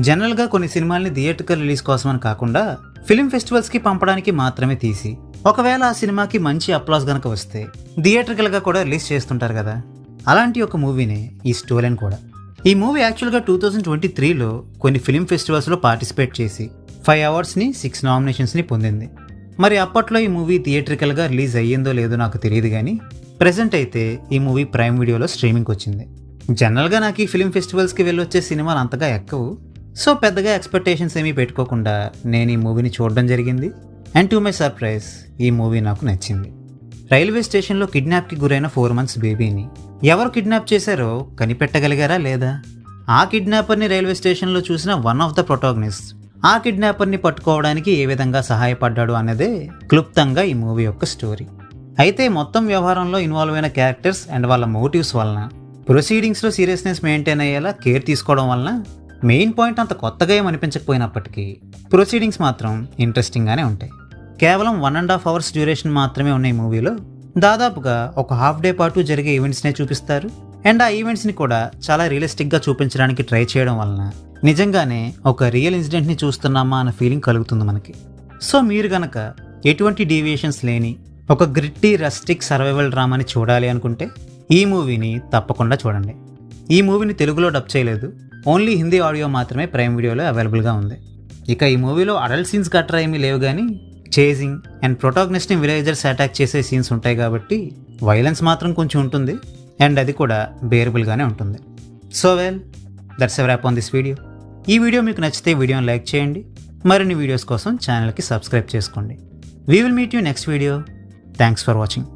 జనరల్గా కొన్ని సినిమాల్ని థియేట్రికల్ రిలీజ్ కోసమని కాకుండా ఫిలిం ఫెస్టివల్స్కి పంపడానికి మాత్రమే తీసి ఒకవేళ ఆ సినిమాకి మంచి అప్లాస్ గనక వస్తే థియేట్రికల్గా కూడా రిలీజ్ చేస్తుంటారు కదా. అలాంటి ఒక మూవీనే ఈ స్టోలెన్ కూడా. ఈ మూవీ యాక్చువల్గా 2023లో కొన్ని ఫిలిం ఫెస్టివల్స్లో పార్టిసిపేట్ చేసి 5 అవార్డ్స్ని 6 నామినేషన్స్ని పొందింది. మరి అప్పట్లో ఈ మూవీ థియేట్రికల్గా రిలీజ్ అయ్యిందో లేదో నాకు తెలియదు, కానీ ప్రెజెంట్ అయితే ఈ మూవీ ప్రైమ్ వీడియోలో స్ట్రీమింగ్కి వచ్చింది. జనరల్గా నాకు ఈ ఫిలిం ఫెస్టివల్స్కి వెళ్ళి వచ్చే సినిమాలు అంతగా ఎక్కవు, సో పెద్దగా ఎక్స్పెక్టేషన్స్ ఏమీ పెట్టుకోకుండా నేను ఈ మూవీని చూడడం జరిగింది. అండ్ టు మై సర్ప్రైజ్ ఈ మూవీ నాకు నచ్చింది. రైల్వే స్టేషన్లో కిడ్నాప్కి గురైన 4 months బేబీని ఎవరు కిడ్నాప్ చేశారో కనిపెట్టగలిగారా లేదా? ఆ కిడ్నాపర్ని రైల్వే స్టేషన్లో చూసిన వన్ ఆఫ్ ద ప్రొటాగనిస్ట్ ఆ కిడ్నాపర్ని పట్టుకోవడానికి ఏ విధంగా సహాయపడ్డాడు అన్నదే క్లుప్తంగా ఈ మూవీ యొక్క స్టోరీ. అయితే మొత్తం వ్యవహారంలో ఇన్వాల్వ్ అయిన క్యారెక్టర్స్ అండ్ వాళ్ళ మోటివ్స్ వలన, ప్రొసీడింగ్స్లో సీరియస్నెస్ మెయింటైన్ అయ్యేలా కేర్ తీసుకోవడం వలన మెయిన్ పాయింట్ అంత కొత్తగా ఏమనిపించకపోయినప్పటికీ ప్రొసీడింగ్స్ మాత్రం ఇంట్రెస్టింగ్గానే ఉంటాయి. కేవలం 1.5 hours డ్యూరేషన్ మాత్రమే ఉన్న ఈ మూవీలో దాదాపుగా ఒక హాఫ్ డే పాటు జరిగే ఈవెంట్స్నే చూపిస్తారు. అండ్ ఆ ఈవెంట్స్ని కూడా చాలా రియలిస్టిక్గా చూపించడానికి ట్రై చేయడం వలన నిజంగానే ఒక రియల్ ఇన్సిడెంట్ని చూస్తున్నామా అన్న ఫీలింగ్ కలుగుతుంది మనకి. సో మీరు గనక ఎటువంటి డీవియేషన్స్ లేని ఒక గ్రిట్టి రస్టిక్ సర్వైవల్ డ్రామాని చూడాలి అనుకుంటే ఈ మూవీని తప్పకుండా చూడండి. ఈ మూవీని తెలుగులో డబ్ చేయలేదు, ఓన్లీ హిందీ ఆడియో మాత్రమే ప్రైమ్ వీడియోలో అవైలబుల్గా ఉంది. ఇక ఈ మూవీలో అడల్ట్ సీన్స్ గట్రా ఏమీ లేవు, కానీ చేజింగ్ అండ్ ప్రొటాగనిస్ట్ని విలేజర్స్ అటాక్ చేసే సీన్స్ ఉంటాయి కాబట్టి వైలెన్స్ మాత్రం కొంచెం ఉంటుంది, అండ్ అది కూడా బేరబుల్గానే ఉంటుంది. So well, that's a wrap on this video. ఈ వీడియో మీకు నచ్చితే వీడియోని లైక్ చేయండి. మరిన్ని వీడియోస్ కోసం ఛానల్కి సబ్స్క్రైబ్ చేసుకోండి. We will meet you next video. Thanks for watching.